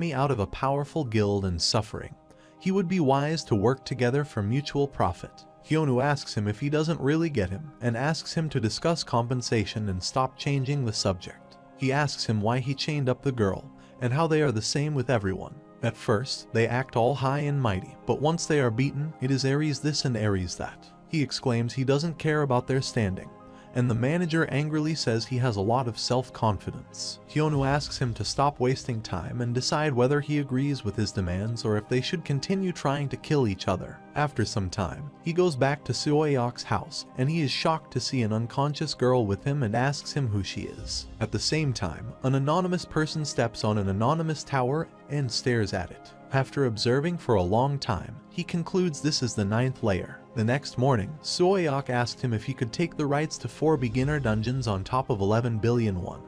me out of a powerful guild and suffering. He would be wise to work together for mutual profit. Hyonu asks him if he doesn't really get him, and asks him to discuss compensation and stop changing the subject. He asks him why he chained up the girl, and how they are the same with everyone. At first, they act all high and mighty, but once they are beaten, it is Ares this and Ares that. He exclaims he doesn't care about their standing, and the manager angrily says he has a lot of self-confidence. Hyonu asks him to stop wasting time and decide whether he agrees with his demands or if they should continue trying to kill each other. After some time, he goes back to Suoyok's house, and he is shocked to see an unconscious girl with him and asks him who she is. At the same time, an anonymous person steps on an anonymous tower and stares at it. After observing for a long time, he concludes this is the 9th layer. The next morning, Suoyok asked him if he could take the rights to 4 beginner dungeons on top of 11 billion won,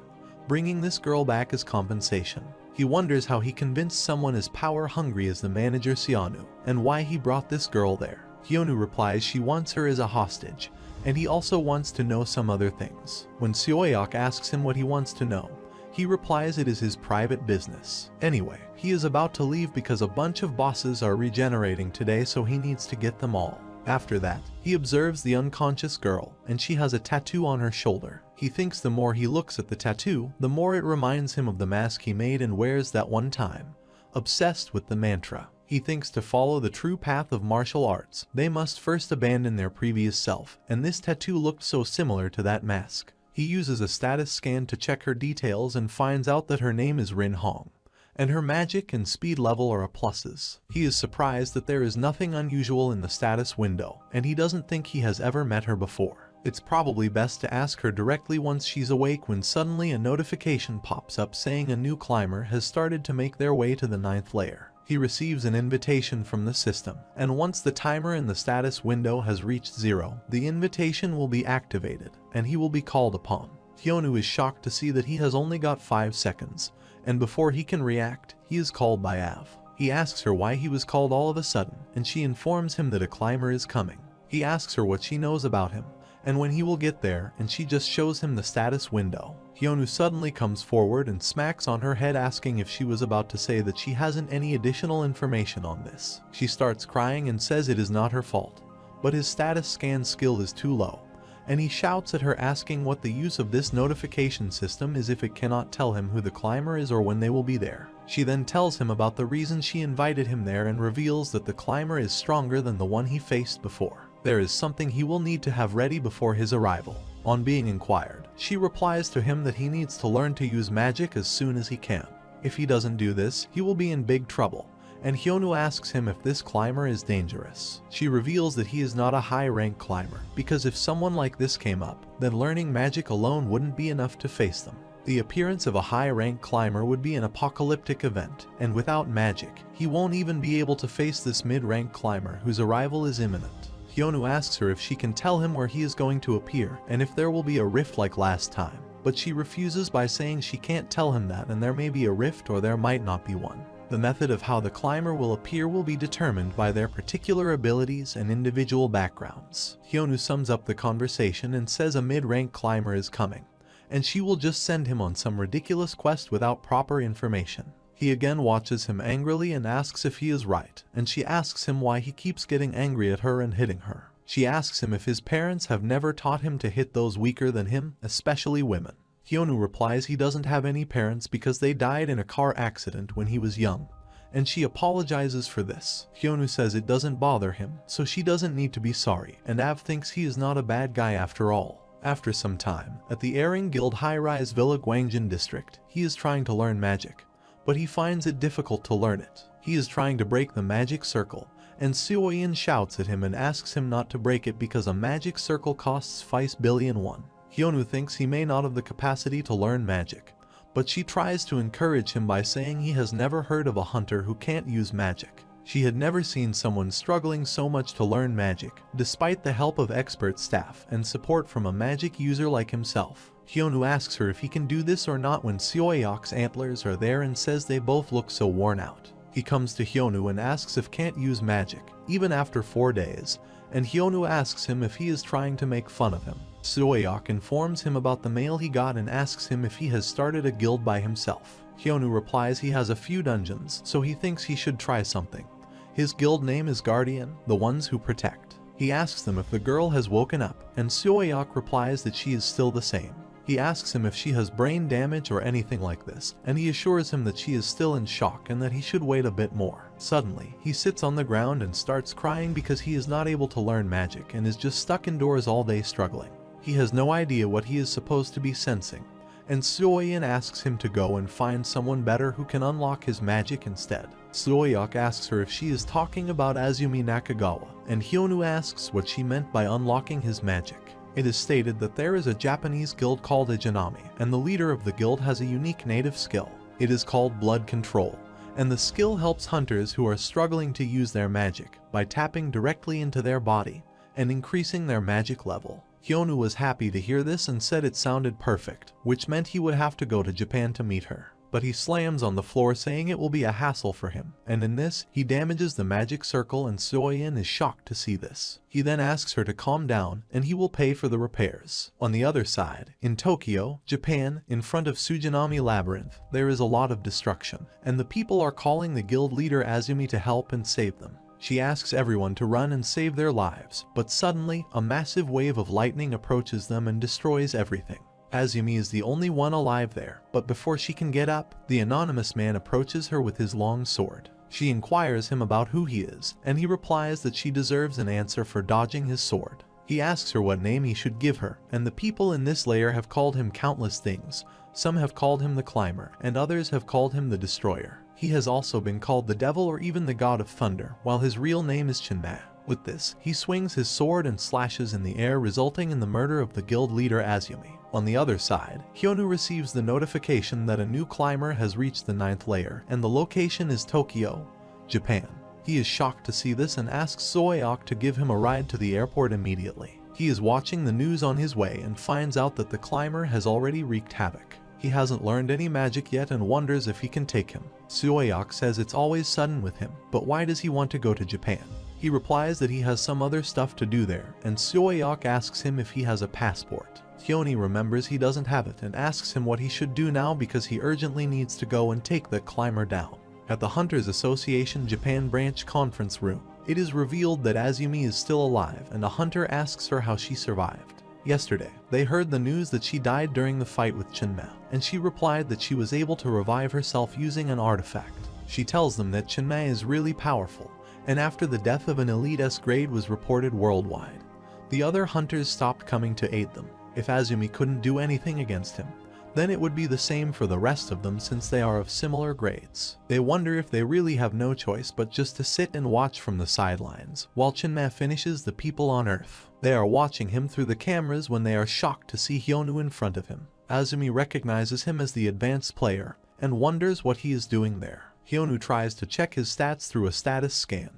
bringing this girl back as compensation. He wonders how he convinced someone as power-hungry as the manager Sianu, and why he brought this girl there. Hyonu replies she wants her as a hostage, and he also wants to know some other things. When Suoyok asks him what he wants to know, he replies it is his private business. Anyway, he is about to leave because a bunch of bosses are regenerating today, so he needs to get them all. After that, he observes the unconscious girl, and she has a tattoo on her shoulder. He thinks the more he looks at the tattoo, the more it reminds him of the mask he made and wears that one time. Obsessed with the mantra, he thinks to follow the true path of martial arts, they must first abandon their previous self, and this tattoo looked so similar to that mask. He uses a status scan to check her details and finds out that her name is Rin Hong, and her magic and speed level are a pluses. He is surprised that there is nothing unusual in the status window, and he doesn't think he has ever met her before. It's probably best to ask her directly once she's awake when suddenly a notification pops up saying a new climber has started to make their way to the 9th layer. He receives an invitation from the system, and once the timer in the status window has reached 0, the invitation will be activated, and he will be called upon. Hyonu is shocked to see that he has only got 5 seconds, and before he can react, he is called by Av. He asks her why he was called all of a sudden, and she informs him that a climber is coming. He asks her what she knows about him, and when he will get there, and she just shows him the status window. Hyonu suddenly comes forward and smacks on her head, asking if she was about to say that she hasn't any additional information on this. She starts crying and says it is not her fault, but his status scan skill is too low, and he shouts at her asking what the use of this notification system is if it cannot tell him who the climber is or when they will be there. She then tells him about the reason she invited him there and reveals that the climber is stronger than the one he faced before. There is something he will need to have ready before his arrival. On being inquired, she replies to him that he needs to learn to use magic as soon as he can. If he doesn't do this, he will be in big trouble, and Hyonu asks him if this climber is dangerous. She reveals that he is not a high-rank climber, because if someone like this came up, then learning magic alone wouldn't be enough to face them. The appearance of a high-rank climber would be an apocalyptic event, and without magic, he won't even be able to face this mid-rank climber whose arrival is imminent. Hyonu asks her if she can tell him where he is going to appear and if there will be a rift like last time, but she refuses by saying she can't tell him that and there may be a rift or there might not be one. The method of how the climber will appear will be determined by their particular abilities and individual backgrounds. Hyonu sums up the conversation and says a mid-rank climber is coming, and she will just send him on some ridiculous quest without proper information. He again watches him angrily and asks if he is right, and she asks him why he keeps getting angry at her and hitting her. She asks him if his parents have never taught him to hit those weaker than him, especially women. Hyonu replies he doesn't have any parents because they died in a car accident when he was young, and she apologizes for this. Hyonu says it doesn't bother him, so she doesn't need to be sorry, and Av thinks he is not a bad guy after all. After some time, at the Airing Guild high-rise Villa Gwangjin district, he is trying to learn magic, but he finds it difficult to learn it. He is trying to break the magic circle, and Suoyin shouts at him and asks him not to break it because a magic circle costs 5 billion won. Hyonu thinks he may not have the capacity to learn magic, but she tries to encourage him by saying he has never heard of a hunter who can't use magic. She had never seen someone struggling so much to learn magic, despite the help of expert staff and support from a magic user like himself. Hyonu asks her if he can do this or not when Suoyok's antlers are there and says they both look so worn out. He comes to Hyonu and asks if can't use magic, even after 4 days, and Hyonu asks him if he is trying to make fun of him. Suoyok informs him about the mail he got and asks him if he has started a guild by himself. Hyonu replies he has a few dungeons, so he thinks he should try something. His guild name is Guardian, the ones who protect. He asks them if the girl has woken up, and Suoyok replies that she is still the same. He asks him if she has brain damage or anything like this, and he assures him that she is still in shock and that he should wait a bit more. Suddenly, he sits on the ground and starts crying because he is not able to learn magic and is just stuck indoors all day struggling. He has no idea what he is supposed to be sensing, and Suoyin asks him to go and find someone better who can unlock his magic instead. Suoyok asks her if she is talking about Azumi Nakagawa, and Hyonu asks what she meant by unlocking his magic. It is stated that there is a Japanese guild called Ijanami, and the leader of the guild has a unique native skill. It is called blood control, and the skill helps hunters who are struggling to use their magic by tapping directly into their body and increasing their magic level. Hyonu was happy to hear this and said it sounded perfect, which meant he would have to go to Japan to meet her. But he slams on the floor saying it will be a hassle for him, and in this, he damages the magic circle and Suoyin is shocked to see this. He then asks her to calm down and he will pay for the repairs. On the other side, in Tokyo, Japan, in front of Sujinami Labyrinth, there is a lot of destruction, and the people are calling the guild leader Azumi to help and save them. She asks everyone to run and save their lives, but suddenly, a massive wave of lightning approaches them and destroys everything. Azumi is the only one alive there, but before she can get up, the anonymous man approaches her with his long sword. She inquires him about who he is, and he replies that she deserves an answer for dodging his sword. He asks her what name he should give her, and the people in this layer have called him countless things. Some have called him the Climber, and others have called him the Destroyer. He has also been called the Devil or even the God of Thunder, while his real name is Chinma. With this, he swings his sword and slashes in the air, resulting in the murder of the guild leader Azumi. On the other side, Hyonu receives the notification that a new climber has reached the 9th layer, and the location is Tokyo, Japan. He is shocked to see this and asks Suoyok to give him a ride to the airport immediately. He is watching the news on his way and finds out that the climber has already wreaked havoc. He hasn't learned any magic yet and wonders if he can take him. Suoyok says it's always sudden with him, but why does he want to go to Japan? He replies that he has some other stuff to do there, and Suoyok asks him if he has a passport. Hyoni remembers he doesn't have it and asks him what he should do now because he urgently needs to go and take the climber down. At the Hunters Association Japan branch conference room, it is revealed that Azumi is still alive, and a hunter asks her how she survived. Yesterday, they heard the news that she died during the fight with Chinma, and she replied that she was able to revive herself using an artifact. She tells them that Chinma is really powerful, and after the death of an elite S grade was reported worldwide, the other hunters stopped coming to aid them. If Azumi couldn't do anything against him, then it would be the same for the rest of them since they are of similar grades. They wonder if they really have no choice but just to sit and watch from the sidelines, while Chinma finishes the people on Earth. They are watching him through the cameras when they are shocked to see Hyonu in front of him. Azumi recognizes him as the advanced player, and wonders what he is doing there. Hyonu tries to check his stats through a status scan,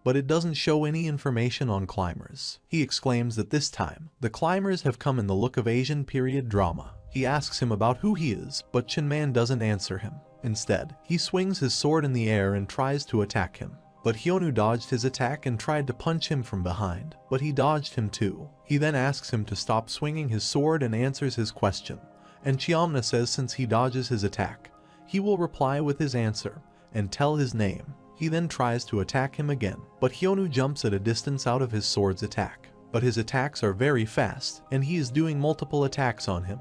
but it doesn't show any information on climbers. He exclaims that this time, the climbers have come in the look of Asian period drama. He asks him about who he is, but Chinman doesn't answer him. Instead, he swings his sword in the air and tries to attack him. But Hyonu dodged his attack and tried to punch him from behind, but he dodged him too. He then asks him to stop swinging his sword and answers his question, and Chiamna says since he dodges his attack, he will reply with his answer and tell his name. He then tries to attack him again, but Hyonu jumps at a distance out of his sword's attack. But his attacks are very fast, and he is doing multiple attacks on him,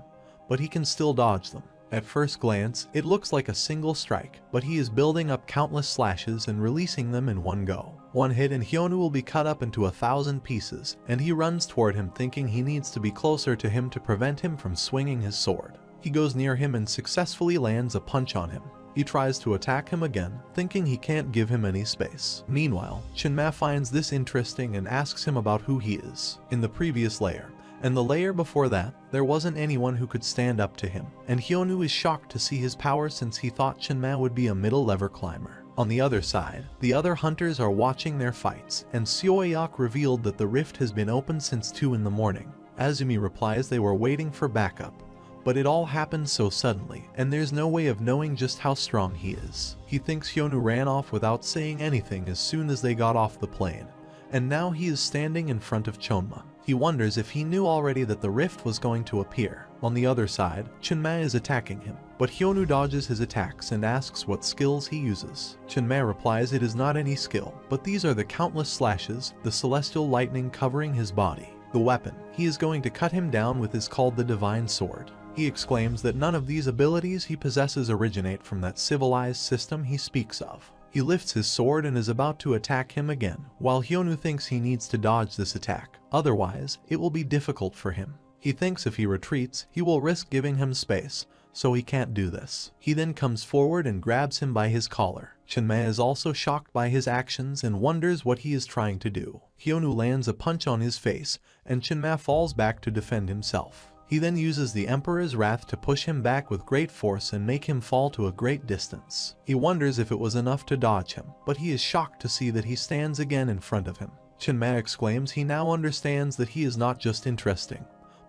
but he can still dodge them. At first glance, it looks like a single strike, but he is building up countless slashes and releasing them in one go. One hit and Hyonu will be cut up into 1,000 pieces, and he runs toward him thinking he needs to be closer to him to prevent him from swinging his sword. He goes near him and successfully lands a punch on him. He tries to attack him again, thinking he can't give him any space. Meanwhile, Chinma finds this interesting and asks him about who he is. In the previous layer, and the layer before that, there wasn't anyone who could stand up to him, and Hyonu is shocked to see his power since he thought Chinma would be a middle-level climber. On the other side, the other hunters are watching their fights, and Suoyok revealed that the rift has been open since 2 in the morning. Azumi replies they were waiting for backup, but it all happened so suddenly, and there's no way of knowing just how strong he is. He thinks Hyonu ran off without saying anything as soon as they got off the plane, and now he is standing in front of Chonma. He wonders if he knew already that the rift was going to appear. On the other side, Chunma is attacking him, but Hyonu dodges his attacks and asks what skills he uses. Chunma replies it is not any skill, but these are the countless slashes, the celestial lightning covering his body. The weapon he is going to cut him down with is called the Divine Sword. He exclaims that none of these abilities he possesses originate from that civilized system he speaks of. He lifts his sword and is about to attack him again, while Hyonu thinks he needs to dodge this attack, otherwise it will be difficult for him. He thinks if he retreats, he will risk giving him space, so he can't do this. He then comes forward and grabs him by his collar. Chunma is also shocked by his actions and wonders what he is trying to do. Hyonu lands a punch on his face, and Chunma falls back to defend himself. He then uses the Emperor's Wrath to push him back with great force and make him fall to a great distance. He wonders if it was enough to dodge him, but he is shocked to see that he stands again in front of him. Chunma exclaims he now understands that he is not just interesting,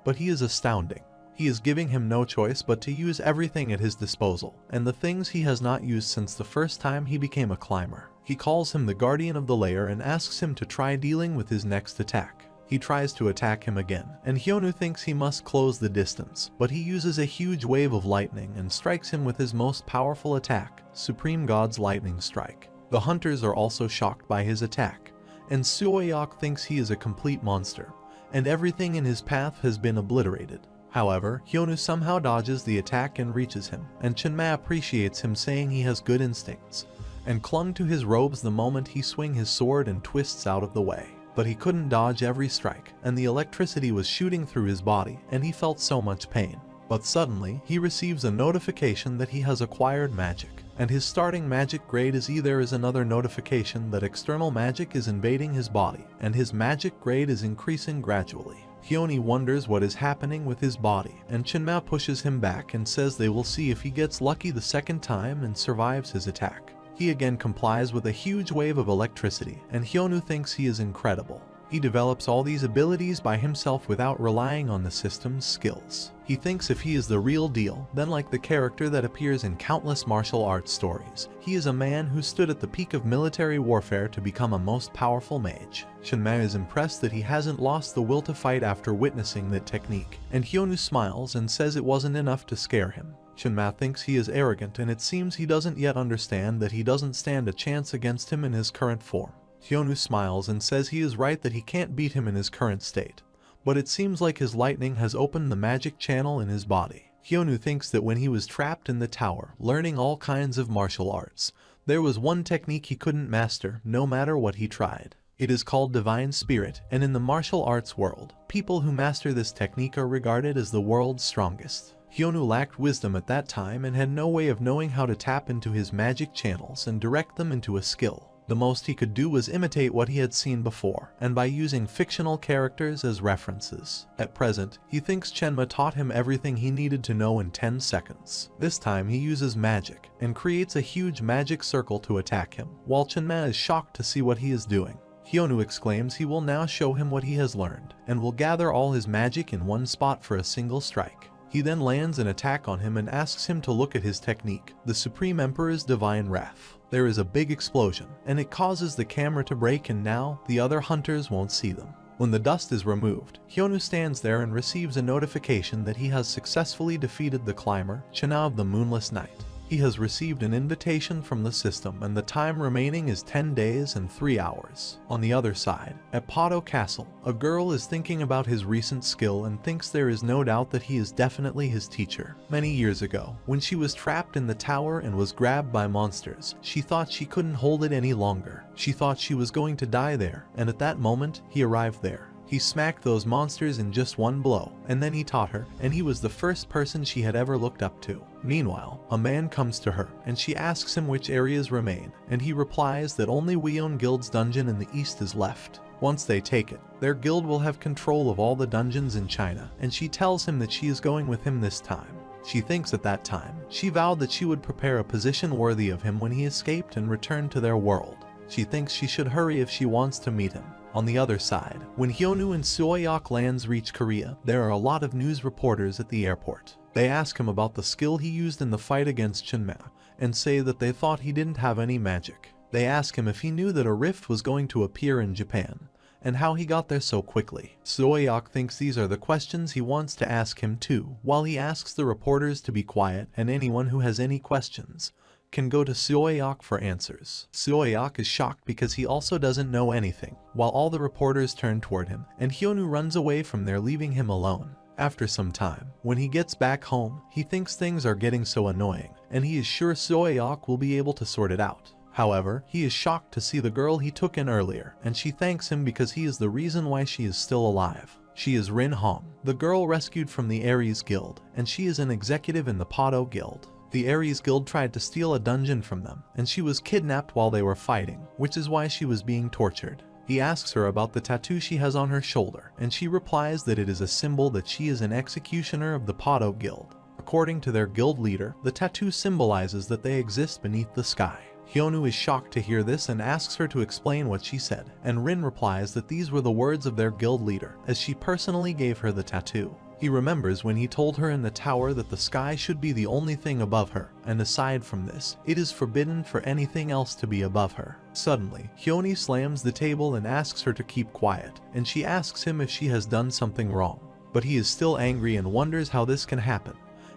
but he is astounding. He is giving him no choice but to use everything at his disposal, and the things he has not used since the first time he became a climber. He calls him the Guardian of the Lair and asks him to try dealing with his next attack. He tries to attack him again, and Hyonu thinks he must close the distance, but he uses a huge wave of lightning and strikes him with his most powerful attack, Supreme God's Lightning Strike. The hunters are also shocked by his attack, and Suoyok thinks he is a complete monster, and everything in his path has been obliterated. However, Hyonu somehow dodges the attack and reaches him, and Chunma appreciates him saying he has good instincts, and clung to his robes the moment he swings his sword and twists out of the way. But he couldn't dodge every strike, and the electricity was shooting through his body, and he felt so much pain. But suddenly, he receives a notification that he has acquired magic, and his starting magic grade is another notification that external magic is invading his body, and his magic grade is increasing gradually. Hyonu wonders what is happening with his body, and Chunma pushes him back and says they will see if he gets lucky the second time and survives his attack. He again complies with a huge wave of electricity, and Hyonu thinks he is incredible. He develops all these abilities by himself without relying on the system's skills. He thinks if he is the real deal, then like the character that appears in countless martial arts stories, he is a man who stood at the peak of military warfare to become a most powerful mage. Chunma is impressed that he hasn't lost the will to fight after witnessing that technique, and Hyonu smiles and says it wasn't enough to scare him. Chunma thinks he is arrogant, and it seems he doesn't yet understand that he doesn't stand a chance against him in his current form. Hyonu smiles and says he is right that he can't beat him in his current state, but it seems like his lightning has opened the magic channel in his body. Hyonu thinks that when he was trapped in the tower, learning all kinds of martial arts, there was one technique he couldn't master, no matter what he tried. It is called Divine Spirit, and in the martial arts world, people who master this technique are regarded as the world's strongest. Hyonu lacked wisdom at that time and had no way of knowing how to tap into his magic channels and direct them into a skill. The most he could do was imitate what he had seen before, and by using fictional characters as references. At present, he thinks Chunma taught him everything he needed to know in 10 seconds. This time he uses magic, and creates a huge magic circle to attack him, while Chunma is shocked to see what he is doing. Hyonu exclaims he will now show him what he has learned, and will gather all his magic in one spot for a single strike. He then lands an attack on him and asks him to look at his technique, the Supreme Emperor's Divine Wrath. There is a big explosion, and it causes the camera to break, and now the other hunters won't see them. When the dust is removed, Hyonu stands there and receives a notification that he has successfully defeated the climber, Chana of the Moonless Night. He has received an invitation from the system, and the time remaining is 10 days and 3 hours. On the other side, at Pato Castle, a girl is thinking about his recent skill and thinks there is no doubt that he is definitely his teacher. Many years ago, when she was trapped in the tower and was grabbed by monsters, she thought she couldn't hold it any longer. She thought she was going to die there, and at that moment, he arrived there. He smacked those monsters in just one blow, and then he taught her, and he was the first person she had ever looked up to. Meanwhile, a man comes to her, and she asks him which areas remain, and he replies that only Weon Guild's dungeon in the east is left. Once they take it, their guild will have control of all the dungeons in China, and she tells him that she is going with him this time. She thinks at that time, she vowed that she would prepare a position worthy of him when he escaped and returned to their world. She thinks she should hurry if she wants to meet him. On the other side, when Hyonu and Suoyok lands reach Korea, there are a lot of news reporters at the airport. They ask him about the skill he used in the fight against Chunma, and say that they thought he didn't have any magic. They ask him if he knew that a rift was going to appear in Japan, and how he got there so quickly. Suoyok thinks these are the questions he wants to ask him too, while he asks the reporters to be quiet and anyone who has any questions can go to Suoyok for answers. Suoyok is shocked because he also doesn't know anything, while all the reporters turn toward him, and Hyunwoo runs away from there, leaving him alone. After some time, when he gets back home, he thinks things are getting so annoying, and he is sure Suoyok will be able to sort it out. However, he is shocked to see the girl he took in earlier, and she thanks him because he is the reason why she is still alive. She is Rin Hong, the girl rescued from the Aries Guild, and she is an executive in the Pado Guild. The Aries Guild tried to steal a dungeon from them, and she was kidnapped while they were fighting, which is why she was being tortured. He asks her about the tattoo she has on her shoulder, and she replies that it is a symbol that she is an executioner of the Pado Guild. According to their guild leader, the tattoo symbolizes that they exist beneath the sky. Hyunwoo is shocked to hear this and asks her to explain what she said, and Rin replies that these were the words of their guild leader, as she personally gave her the tattoo. He remembers when he told her in the tower that the sky should be the only thing above her, and aside from this, it is forbidden for anything else to be above her. Suddenly, Hyunwoo slams the table and asks her to keep quiet, and she asks him if she has done something wrong. But he is still angry and wonders how this can happen.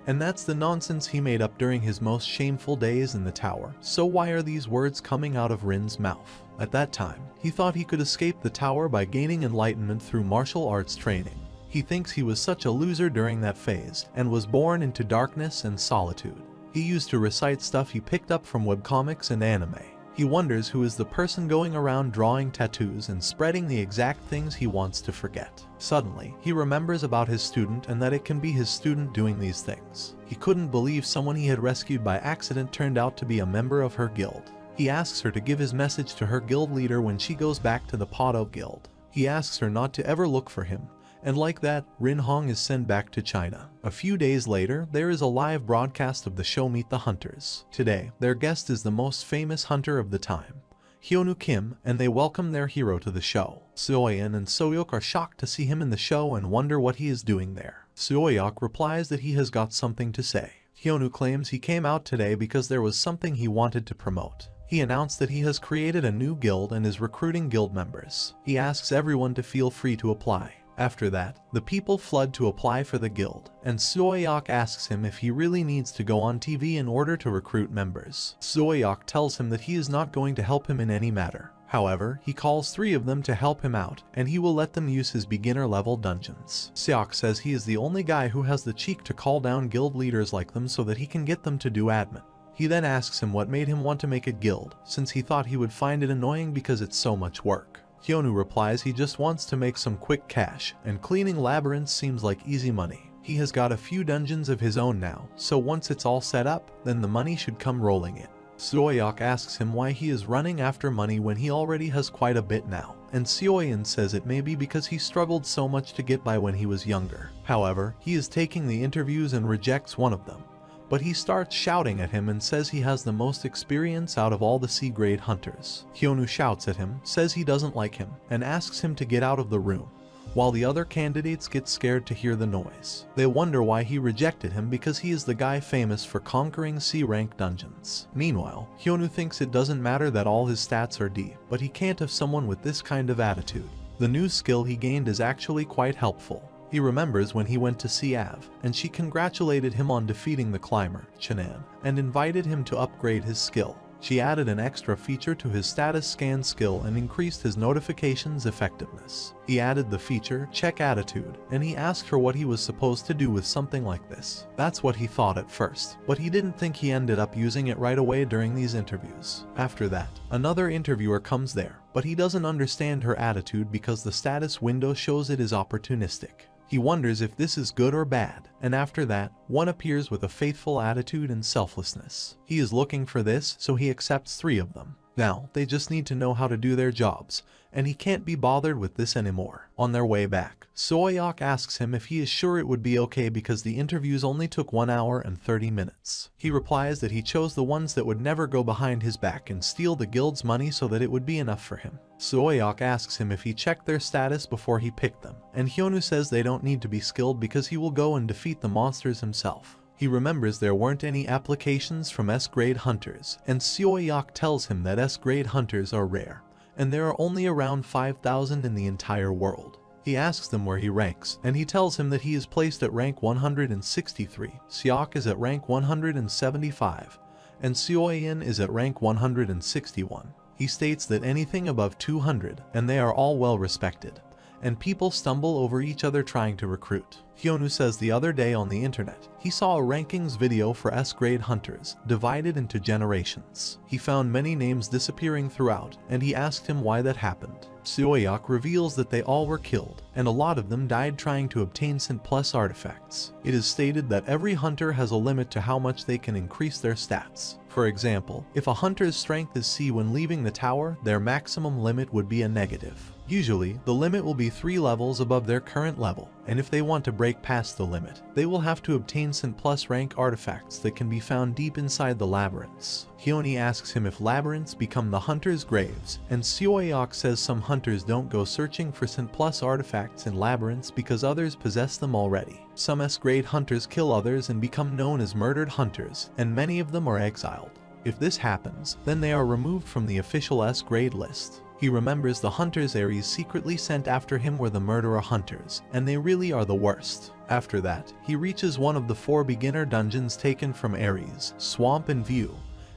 And that's the nonsense he made up during his most shameful days in the tower, so why are these words coming out of Rin's mouth? At that time, he thought he could escape the tower by gaining enlightenment through martial arts training. He thinks he was such a loser during that phase, and was born into darkness and solitude. He used to recite stuff he picked up from webcomics and anime. He wonders who is the person going around drawing tattoos and spreading the exact things he wants to forget. Suddenly, he remembers about his student and that it can be his student doing these things. He couldn't believe someone he had rescued by accident turned out to be a member of her guild. He asks her to give his message to her guild leader when she goes back to the Pado Guild. He asks her not to ever look for him, and like that, Rin Hong is sent back to China. A few days later, there is a live broadcast of the show Meet the Hunters. Today, their guest is the most famous hunter of the time, Hyunwoo Kim, and they welcome their hero to the show. Seoyeon and Soyok are shocked to see him in the show and wonder what he is doing there. Soyok replies that he has got something to say. Hyunwoo claims he came out today because there was something he wanted to promote. He announced that he has created a new guild and is recruiting guild members. He asks everyone to feel free to apply. After that, the people flood to apply for the guild, and Suoyok asks him if he really needs to go on TV in order to recruit members. Suoyok tells him that he is not going to help him in any matter. However, he calls 3 of them to help him out, and he will let them use his beginner-level dungeons. Seok says he is the only guy who has the cheek to call down guild leaders like them so that he can get them to do admin. He then asks him what made him want to make a guild, since he thought he would find it annoying because it's so much work. Hyunwoo replies he just wants to make some quick cash, and cleaning labyrinths seems like easy money. He has got a few dungeons of his own now, so once it's all set up, then the money should come rolling in. Suoyok asks him why he is running after money when he already has quite a bit now, and Seoyeon says it may be because he struggled so much to get by when he was younger. However, he is taking the interviews and rejects one of them. But he starts shouting at him and says he has the most experience out of all the C-grade hunters. Hyunwoo shouts at him, says he doesn't like him, and asks him to get out of the room, while the other candidates get scared to hear the noise. They wonder why he rejected him because he is the guy famous for conquering C-rank dungeons. Meanwhile, Hyunwoo thinks it doesn't matter that all his stats are D, but he can't have someone with this kind of attitude. The new skill he gained is actually quite helpful. He remembers when he went to see Av, and she congratulated him on defeating the climber, Chanan, and invited him to upgrade his skill. She added an extra feature to his status scan skill and increased his notifications effectiveness. He added the feature, Check Attitude, and he asked her what he was supposed to do with something like this. That's what he thought at first, but he didn't think he ended up using it right away during these interviews. After that, another interviewer comes there, but he doesn't understand her attitude because the status window shows it is opportunistic. He wonders if this is good or bad, and after that, one appears with a faithful attitude and selflessness. He is looking for this, so he accepts 3 of them. Now, they just need to know how to do their jobs, and he can't be bothered with this anymore. On their way back, Soyok asks him if he is sure it would be okay because the interviews only took 1 hour and 30 minutes. He replies that he chose the ones that would never go behind his back and steal the guild's money so that it would be enough for him. Soyok asks him if he checked their status before he picked them, and Hyunwoo says they don't need to be skilled because he will go and defeat the monsters himself. He remembers there weren't any applications from S-grade hunters, and Seoyok tells him that S-grade hunters are rare, and there are only around 5,000 in the entire world. He asks them where he ranks, and he tells him that he is placed at rank 163, Seok is at rank 175, and Seoyin is at rank 161. He states that anything above 200, and they are all well respected, and people stumble over each other trying to recruit. Hyunwoo says the other day on the internet, he saw a rankings video for S-grade hunters, divided into generations. He found many names disappearing throughout, and he asked him why that happened. Seoyak reveals that they all were killed, and a lot of them died trying to obtain Sint Plus artifacts. It is stated that every hunter has a limit to how much they can increase their stats. For example, if a hunter's strength is C when leaving the tower, their maximum limit would be a negative. Usually, the limit will be 3 levels above their current level, and if they want to break past the limit, they will have to obtain Sint Plus rank artifacts that can be found deep inside the labyrinths. Hyoni asks him if labyrinths become the hunter's graves, and Seoyak says some hunters don't go searching for Sint Plus artifacts in labyrinths because others possess them already. Some S-grade hunters kill others and become known as murdered hunters, and many of them are exiled. If this happens, then they are removed from the official S-grade list. He remembers the hunters Ares secretly sent after him were the murderer hunters, and they really are the worst. After that, he reaches one of the 4 beginner dungeons taken from Ares, Swamp and View,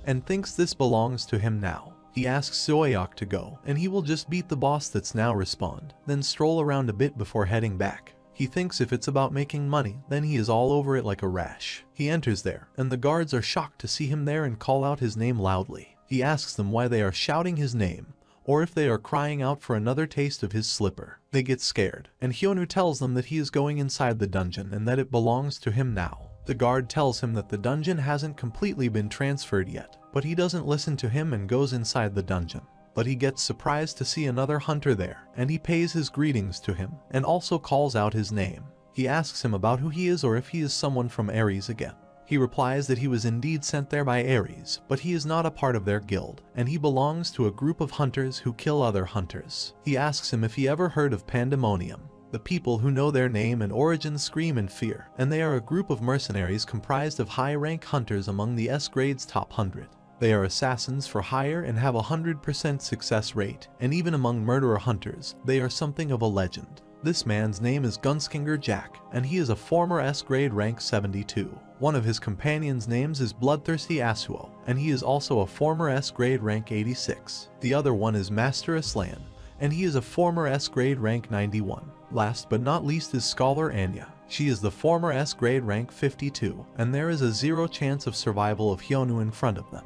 and thinks this belongs to him now. He asks Seoyak to go, and he will just beat the boss that's now respawned, then stroll around a bit before heading back. He thinks if it's about making money, then he is all over it like a rash. He enters there, and the guards are shocked to see him there and call out his name loudly. He asks them why they are shouting his name, or if they are crying out for another taste of his slipper. They get scared, and Hyunwoo tells them that he is going inside the dungeon and that it belongs to him now. The guard tells him that the dungeon hasn't completely been transferred yet, but he doesn't listen to him and goes inside the dungeon. But he gets surprised to see another hunter there, and he pays his greetings to him, and also calls out his name. He asks him about who he is or if he is someone from Ares again. He replies that he was indeed sent there by Ares, but he is not a part of their guild, and he belongs to a group of hunters who kill other hunters. He asks him if he ever heard of Pandemonium. The people who know their name and origin scream in fear, and they are a group of mercenaries comprised of high-rank hunters among the S-grade's top 100. They are assassins for hire and have a 100% success rate, and even among murderer hunters, they are something of a legend. This man's name is Gunskinger Jack, and he is a former S-grade rank 72. One of his companions' names is Bloodthirsty Asuo, and he is also a former S-grade rank 86. The other one is Master Aslan, and he is a former S-grade rank 91. Last but not least is Scholar Anya. She is the former S-grade rank 52, and there is a 0 chance of survival of Hyunwoo in front of them.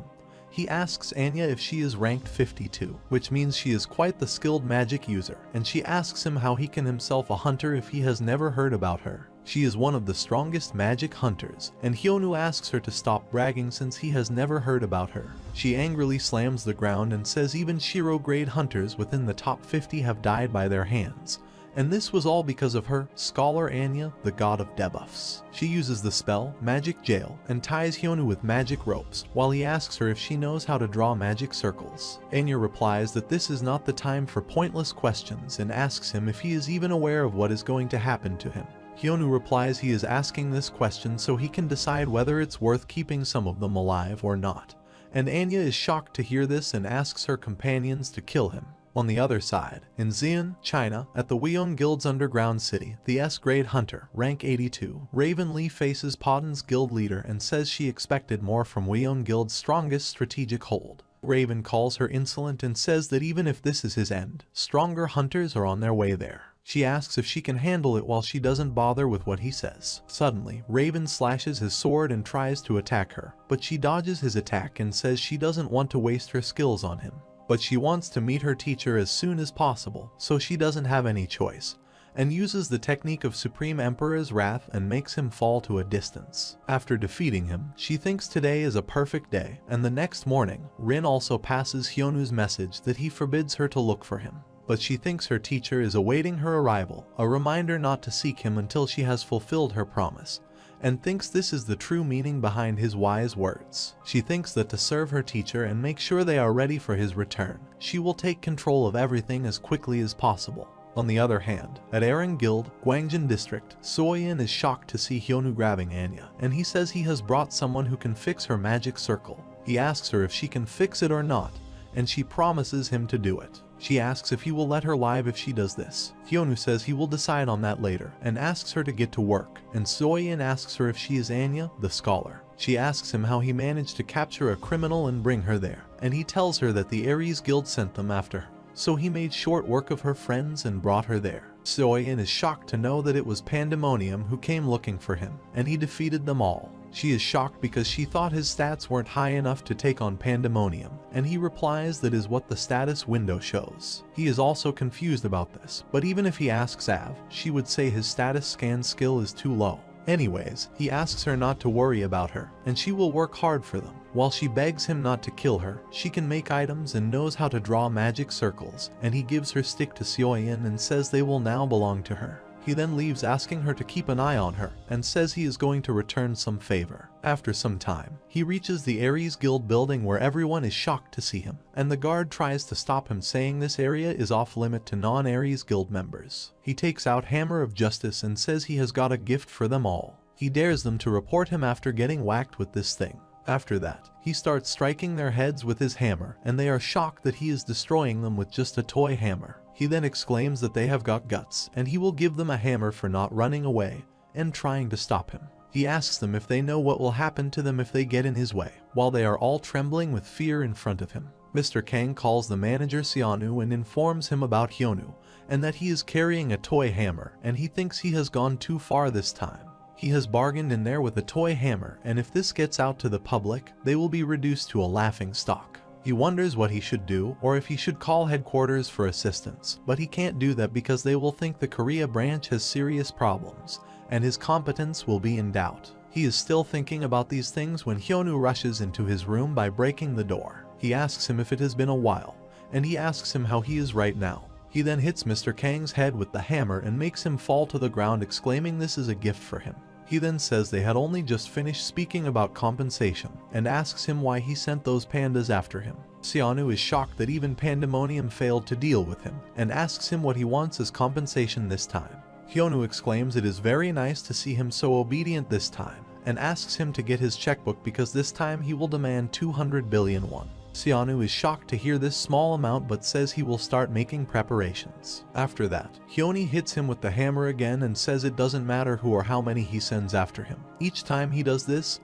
He asks Anya if she is ranked 52, which means she is quite the skilled magic user, and she asks him how he can himself a hunter if he has never heard about her. She is one of the strongest magic hunters, and Hyunwoo asks her to stop bragging since he has never heard about her. She angrily slams the ground and says even Shiro-grade hunters within the top 50 have died by their hands. And this was all because of her, Scholar Anya, the god of debuffs. She uses the spell, Magic Jail, and ties Hyunwoo with magic ropes, while he asks her if she knows how to draw magic circles. Anya replies that this is not the time for pointless questions and asks him if he is even aware of what is going to happen to him. Hyunwoo replies he is asking this question so he can decide whether it's worth keeping some of them alive or not. And Anya is shocked to hear this and asks her companions to kill him. On the other side, in Xi'an, China, at the Weon Guild's underground city, the S-grade hunter, rank 82, Raven Lee faces Podden's guild leader and says she expected more from Weon Guild's strongest strategic hold. Raven calls her insolent and says that even if this is his end, stronger hunters are on their way there. She asks if she can handle it while she doesn't bother with what he says. Suddenly, Raven slashes his sword and tries to attack her, but she dodges his attack and says she doesn't want to waste her skills on him. But she wants to meet her teacher as soon as possible, so she doesn't have any choice, and uses the technique of Supreme Emperor's Wrath and makes him fall to a distance. After defeating him, she thinks today is a perfect day, and the next morning, Rin also passes Hyunwoo's message that he forbids her to look for him. But she thinks her teacher is awaiting her arrival, a reminder not to seek him until she has fulfilled her promise, and thinks this is the true meaning behind his wise words. She thinks that to serve her teacher and make sure they are ready for his return, she will take control of everything as quickly as possible. On the other hand, at Eren Guild, Gwangjin District, Soyeon is shocked to see Hyunwoo grabbing Anya, and he says he has brought someone who can fix her magic circle. He asks her if she can fix it or not, and she promises him to do it. She asks if he will let her live if she does this. Hyunwoo says he will decide on that later and asks her to get to work, and Soyeon asks her if she is Anya, the scholar. She asks him how he managed to capture a criminal and bring her there, and he tells her that the Aries Guild sent them after her. So he made short work of her friends and brought her there. Soyeon is shocked to know that it was Pandemonium who came looking for him, and he defeated them all. She is shocked because she thought his stats weren't high enough to take on Pandemonium, and he replies that is what the status window shows. He is also confused about this, but even if he asks Av, she would say his status scan skill is too low. Anyways, he asks her not to worry about her, and she will work hard for them. While she begs him not to kill her, she can make items and knows how to draw magic circles, and he gives her stick to Soyeon and says they will now belong to her. He then leaves asking her to keep an eye on her, and says he is going to return some favor. After some time, he reaches the Aries Guild building where everyone is shocked to see him, and the guard tries to stop him saying this area is off limit to non-Aries Guild members. He takes out Hammer of Justice and says he has got a gift for them all. He dares them to report him after getting whacked with this thing. After that, he starts striking their heads with his hammer, and they are shocked that he is destroying them with just a toy hammer. He then exclaims that they have got guts, and he will give them a hammer for not running away and trying to stop him. He asks them if they know what will happen to them if they get in his way, while they are all trembling with fear in front of him. Mr. Kang calls the manager Seonu and informs him about Hyunwoo, and that he is carrying a toy hammer, and he thinks he has gone too far this time. He has bargained in there with a toy hammer, and if this gets out to the public, they will be reduced to a laughing stock. He wonders what he should do, or if he should call headquarters for assistance, but he can't do that because they will think the Korea branch has serious problems, and his competence will be in doubt. He is still thinking about these things when Hyunwoo rushes into his room by breaking the door. He asks him if it has been a while, and he asks him how he is right now. He then hits Mr. Kang's head with the hammer and makes him fall to the ground, exclaiming this is a gift for him. He then says they had only just finished speaking about compensation, and asks him why he sent those pandas after him. Seonu is shocked that even Pandemonium failed to deal with him, and asks him what he wants as compensation this time. Hyunwoo exclaims it is very nice to see him so obedient this time, and asks him to get his checkbook because this time he will demand 200 billion won. Seonu is shocked to hear this small amount but says he will start making preparations. After that, Hyunwoo hits him with the hammer again and says it doesn't matter who or how many he sends after him. Each time he does this,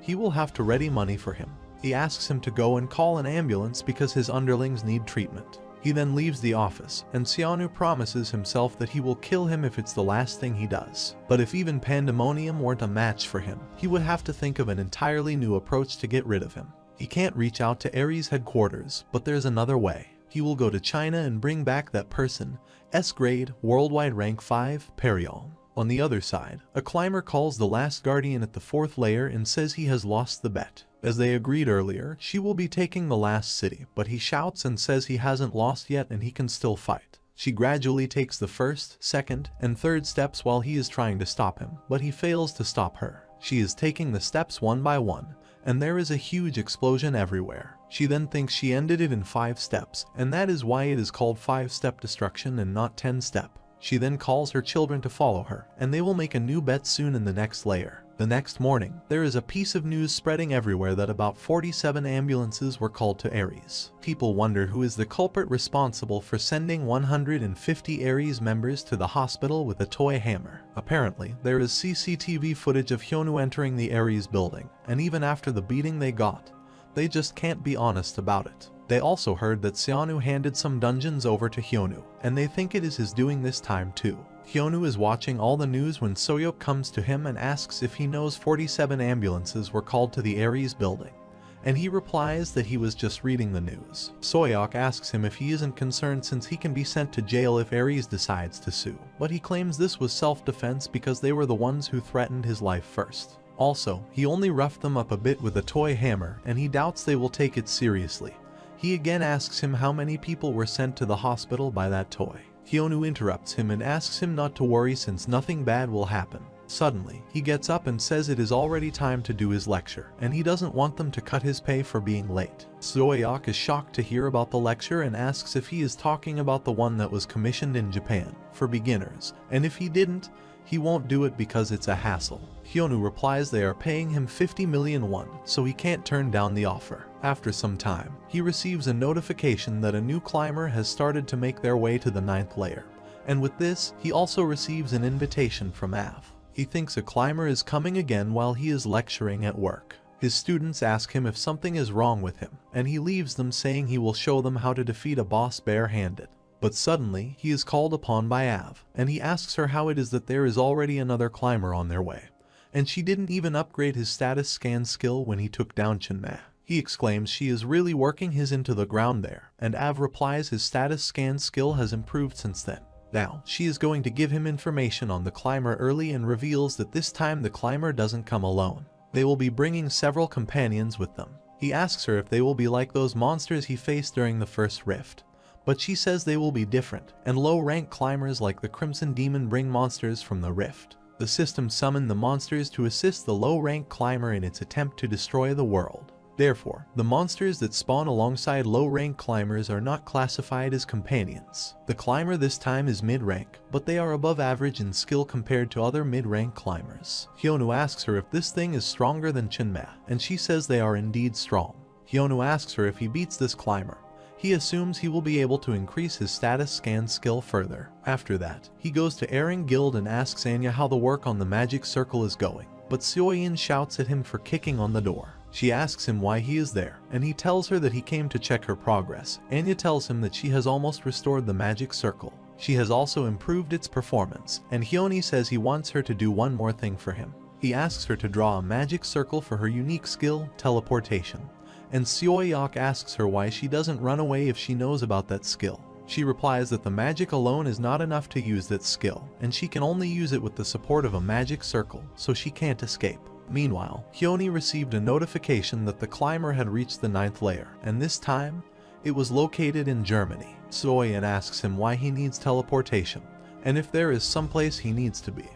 he will have to ready money for him. He asks him to go and call an ambulance because his underlings need treatment. He then leaves the office, and Seonu promises himself that he will kill him if it's the last thing he does. But if even Pandemonium weren't a match for him, he would have to think of an entirely new approach to get rid of him. He can't reach out to Aries headquarters, but there's another way. He will go to China and bring back that person, S-grade, worldwide rank 5, Periol. On the other side, a climber calls the last guardian at the 4th layer and says he has lost the bet. As they agreed earlier, she will be taking the last city, but he shouts and says he hasn't lost yet and he can still fight. She gradually takes the 1st, 2nd, and 3rd steps while he is trying to stop him, but he fails to stop her. She is taking the steps one by one, and there is a huge explosion everywhere. She then thinks she ended it in 5 steps, and that is why it is called 5-step destruction and not 10-step. She then calls her children to follow her, and they will make a new bet soon in the next layer. The next morning, there is a piece of news spreading everywhere that about 47 ambulances were called to Aries. People wonder who is the culprit responsible for sending 150 Aries members to the hospital with a toy hammer. Apparently, there is CCTV footage of Hyunwoo entering the Aries building, and even after the beating they got, they just can't be honest about it. They also heard that Seonu handed some dungeons over to Hyunwoo, and they think it is his doing this time too. Hyunwoo is watching all the news when Soyeok comes to him and asks if he knows 47 ambulances were called to the Aries building, and he replies that he was just reading the news. Soyeok asks him if he isn't concerned since he can be sent to jail if Aries decides to sue, but he claims this was self-defense because they were the ones who threatened his life first. Also, he only roughed them up a bit with a toy hammer, and he doubts they will take it seriously. He again asks him how many people were sent to the hospital by that toy. Hyunwoo interrupts him and asks him not to worry since nothing bad will happen. Suddenly, he gets up and says it is already time to do his lecture, and he doesn't want them to cut his pay for being late. Soyeok is shocked to hear about the lecture and asks if he is talking about the one that was commissioned in Japan, for beginners, and if he didn't, he won't do it because it's a hassle. Hyunwoo replies they are paying him 50 million won, so he can't turn down the offer. After some time, he receives a notification that a new climber has started to make their way to the 9th layer, and with this, he also receives an invitation from Av. He thinks a climber is coming again while he is lecturing at work. His students ask him if something is wrong with him, and he leaves them saying he will show them how to defeat a boss barehanded. But suddenly, he is called upon by Av, and he asks her how it is that there is already another climber on their way, and she didn't even upgrade his status scan skill when he took down Chinma. He exclaims she is really working his into the ground there, and Av replies his status scan skill has improved since then. Now, she is going to give him information on the climber early and reveals that this time the climber doesn't come alone. They will be bringing several companions with them. He asks her if they will be like those monsters he faced during the first rift, but she says they will be different, and low-rank climbers like the Crimson Demon bring monsters from the rift. The system summoned the monsters to assist the low-rank climber in its attempt to destroy the world. Therefore, the monsters that spawn alongside low-rank climbers are not classified as companions. The climber this time is mid-rank, but they are above average in skill compared to other mid-rank climbers. Hyunwoo asks her if this thing is stronger than Chinma, and she says they are indeed strong. Hyunwoo asks her if he beats this climber. He assumes he will be able to increase his status scan skill further. After that, he goes to Eren Guild and asks Anya how the work on the magic circle is going, but Seoyin shouts at him for kicking on the door. She asks him why he is there, and he tells her that he came to check her progress. Anya tells him that she has almost restored the magic circle. She has also improved its performance, and Hyunwoo says he wants her to do one more thing for him. He asks her to draw a magic circle for her unique skill, teleportation, and Seoyeok asks her why she doesn't run away if she knows about that skill. She replies that the magic alone is not enough to use that skill, and she can only use it with the support of a magic circle, so she can't escape. Meanwhile, Hyunwoo received a notification that the climber had reached the 9th layer, and this time, it was located in Germany. Soyeon asks him why he needs teleportation, and if there is someplace he needs to be,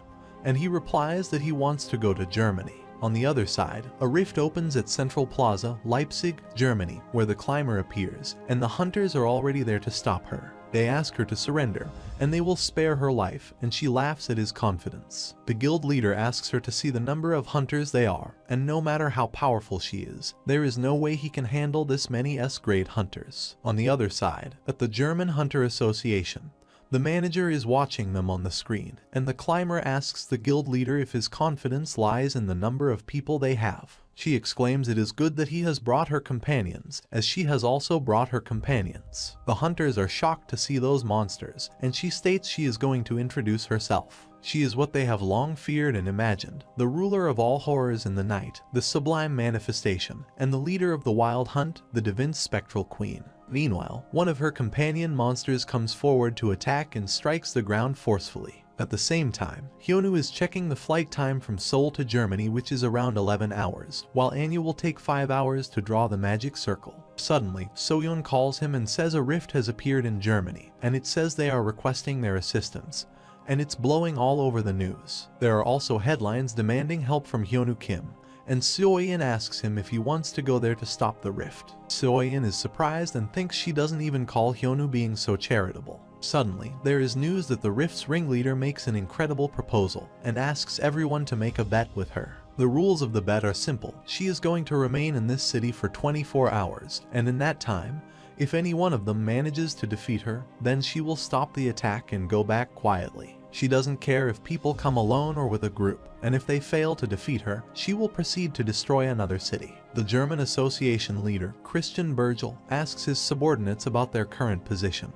and he replies that he wants to go to Germany. On the other side, a rift opens at Central Plaza, Leipzig, Germany, where the climber appears, and the hunters are already there to stop her. They ask her to surrender, and they will spare her life, and she laughs at his confidence. The guild leader asks her to see the number of hunters they are, and no matter how powerful she is, there is no way he can handle this many S-grade hunters. On the other side, at the German Hunter Association, the manager is watching them on the screen, and the climber asks the guild leader if his confidence lies in the number of people they have. She exclaims it is good that he has brought her companions, as she has also brought her companions. The hunters are shocked to see those monsters, and she states she is going to introduce herself. She is what they have long feared and imagined, the ruler of all horrors in the night, the sublime manifestation, and the leader of the wild hunt, the divine spectral queen. Meanwhile, one of her companion monsters comes forward to attack and strikes the ground forcefully. At the same time, Hyunwoo is checking the flight time from Seoul to Germany, which is around 11 hours, while Anya will take 5 hours to draw the magic circle. Suddenly, Soyeon calls him and says a rift has appeared in Germany, and it says they are requesting their assistance, and it's blowing all over the news. There are also headlines demanding help from Hyunwoo Kim, and Seoyeon asks him if he wants to go there to stop the rift. Seoyeon is surprised and thinks she doesn't even call Hyunwoo being so charitable. Suddenly, there is news that the rift's ringleader makes an incredible proposal and asks everyone to make a bet with her. The rules of the bet are simple. She is going to remain in this city for 24 hours, and in that time, if any one of them manages to defeat her, then she will stop the attack and go back quietly. She doesn't care if people come alone or with a group, and if they fail to defeat her, she will proceed to destroy another city. The German Association leader, Christian Bergel, asks his subordinates about their current position,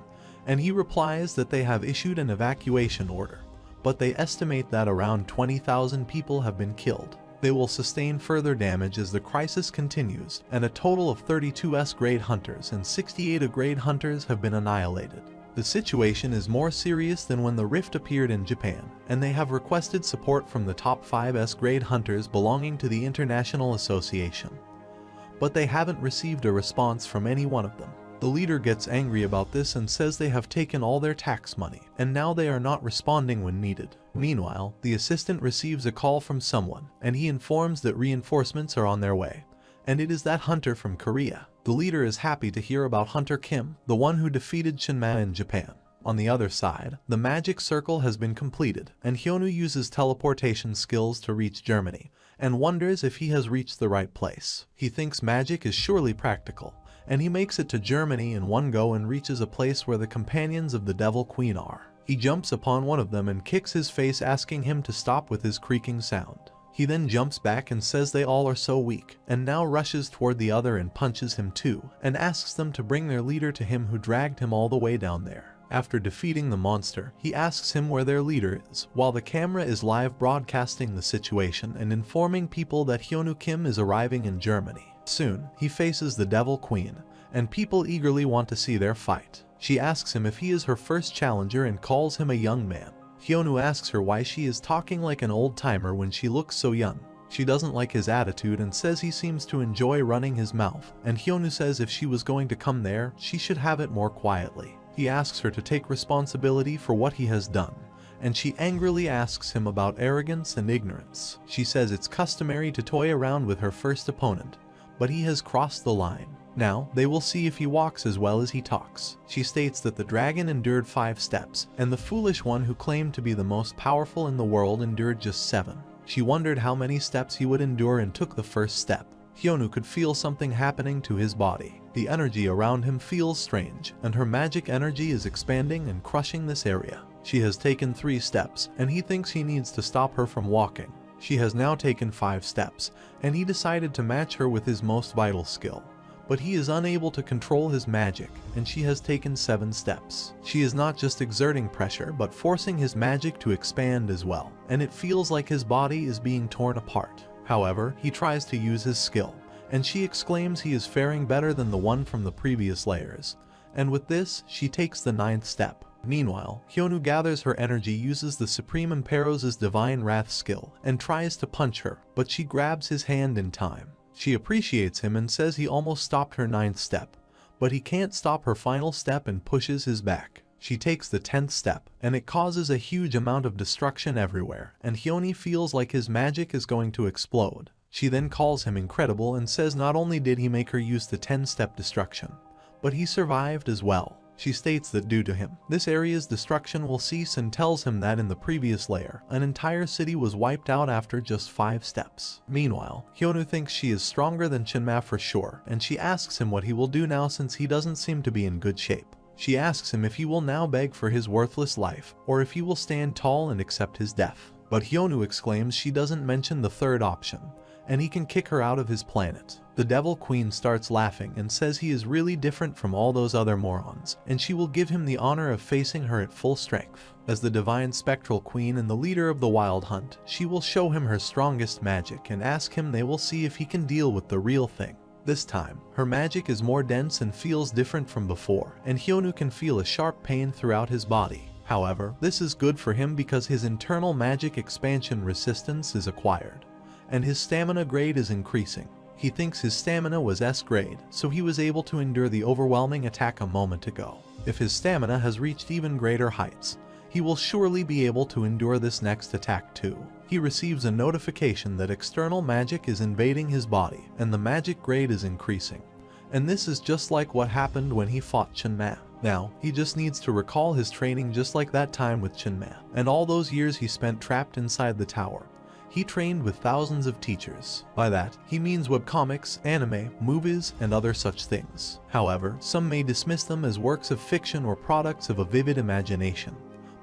and he replies that they have issued an evacuation order, but they estimate that around 20,000 people have been killed. They will sustain further damage as the crisis continues, and a total of 32 S-grade hunters and 68 A-grade hunters have been annihilated. The situation is more serious than when the rift appeared in Japan, and they have requested support from the top 5 S-grade hunters belonging to the International Association, but they haven't received a response from any one of them. The leader gets angry about this and says they have taken all their tax money, and now they are not responding when needed. Meanwhile, the assistant receives a call from someone, and he informs that reinforcements are on their way. And it is that hunter from Korea. The leader is happy to hear about Hunter Kim, the one who defeated Shinma in Japan. On the other side, the magic circle has been completed, and Hyunwoo uses teleportation skills to reach Germany, and wonders if he has reached the right place. He thinks magic is surely practical, and he makes it to Germany in one go and reaches a place where the companions of the Devil Queen are. He jumps upon one of them and kicks his face, asking him to stop with his creaking sound. He then jumps back and says they all are so weak, and now rushes toward the other and punches him too, and asks them to bring their leader to him who dragged him all the way down there. After defeating the monster, he asks him where their leader is, while the camera is live broadcasting the situation and informing people that Hyunwoo Kim is arriving in Germany. Soon, he faces the Devil Queen, and people eagerly want to see their fight. She asks him if he is her first challenger and calls him a young man. Hyunwoo asks her why she is talking like an old-timer when she looks so young. She doesn't like his attitude and says he seems to enjoy running his mouth, and Hyunwoo says if she was going to come there, she should have it more quietly. He asks her to take responsibility for what he has done, and she angrily asks him about arrogance and ignorance. She says it's customary to toy around with her first opponent, but he has crossed the line. Now, they will see if he walks as well as he talks. She states that the dragon endured 5 steps, and the foolish one who claimed to be the most powerful in the world endured just 7. She wondered how many steps he would endure and took the first step. Hyunwoo could feel something happening to his body. The energy around him feels strange, and her magic energy is expanding and crushing this area. She has taken 3 steps, and he thinks he needs to stop her from walking. She has now taken 5 steps, and he decided to match her with his most vital skill. But he is unable to control his magic, and she has taken 7 steps. She is not just exerting pressure, but forcing his magic to expand as well, and it feels like his body is being torn apart. However, he tries to use his skill, and she exclaims he is faring better than the one from the previous layers. And with this, she takes the 9th step. Meanwhile, Hyunwoo gathers her energy, uses the Supreme Emperor's Divine Wrath skill, and tries to punch her, but she grabs his hand in time. She appreciates him and says he almost stopped her 9th step, but he can't stop her final step and pushes his back. She takes the 10th step, and it causes a huge amount of destruction everywhere, and Hyunwoo feels like his magic is going to explode. She then calls him incredible and says not only did he make her use the 10-step destruction, but he survived as well. She states that due to him, this area's destruction will cease and tells him that in the previous layer, an entire city was wiped out after just 5 steps. Meanwhile, Hyunwoo thinks she is stronger than Shinma for sure, and she asks him what he will do now since he doesn't seem to be in good shape. She asks him if he will now beg for his worthless life, or if he will stand tall and accept his death. But Hyunwoo exclaims she doesn't mention the 3rd option, and he can kick her out of his planet. The Devil Queen starts laughing and says he is really different from all those other morons, and she will give him the honor of facing her at full strength. As the Divine Spectral Queen and the leader of the Wild Hunt, she will show him her strongest magic and ask him they will see if he can deal with the real thing. This time, her magic is more dense and feels different from before, and Hyunwoo can feel a sharp pain throughout his body. However, this is good for him because his internal magic expansion resistance is acquired, and his stamina grade is increasing. He thinks his stamina was S grade, so he was able to endure the overwhelming attack a moment ago. If his stamina has reached even greater heights, he will surely be able to endure this next attack too. He receives a notification that external magic is invading his body, and the magic grade is increasing. And this is just like what happened when he fought Shinma. Now, he just needs to recall his training just like that time with Shinma, and all those years he spent trapped inside the tower. He trained with thousands of teachers. By that, he means webcomics, anime, movies, and other such things. However, some may dismiss them as works of fiction or products of a vivid imagination.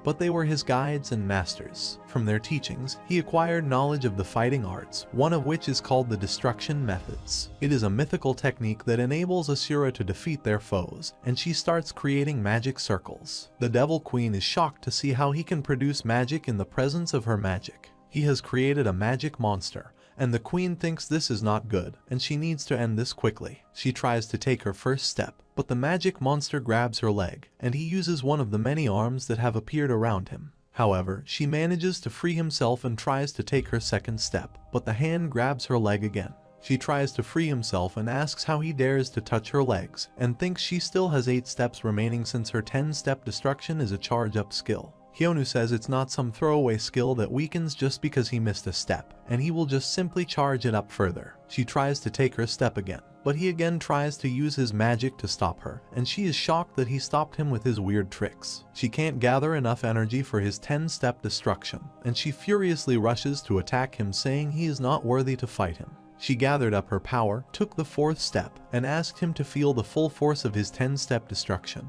But they were his guides and masters. From their teachings, he acquired knowledge of the fighting arts, one of which is called the destruction methods. It is a mythical technique that enables Asura to defeat their foes, and she starts creating magic circles. The Devil Queen is shocked to see how he can produce magic in the presence of her magic. He has created a magic monster, and the queen thinks this is not good, and she needs to end this quickly. She tries to take her first step, but the magic monster grabs her leg, and he uses one of the many arms that have appeared around him. However, she manages to free himself and tries to take her second step, but the hand grabs her leg again. She tries to free himself and asks how he dares to touch her legs, and thinks she still has 8 steps remaining since her 10-step destruction is a charge-up skill. Hyunwoo says it's not some throwaway skill that weakens just because he missed a step, and he will just simply charge it up further. She tries to take her step again, but he again tries to use his magic to stop her, and she is shocked that he stopped him with his weird tricks. She can't gather enough energy for his 10-step destruction, and she furiously rushes to attack him, saying he is not worthy to fight him. She gathered up her power, took the 4th step, and asked him to feel the full force of his 10-step destruction,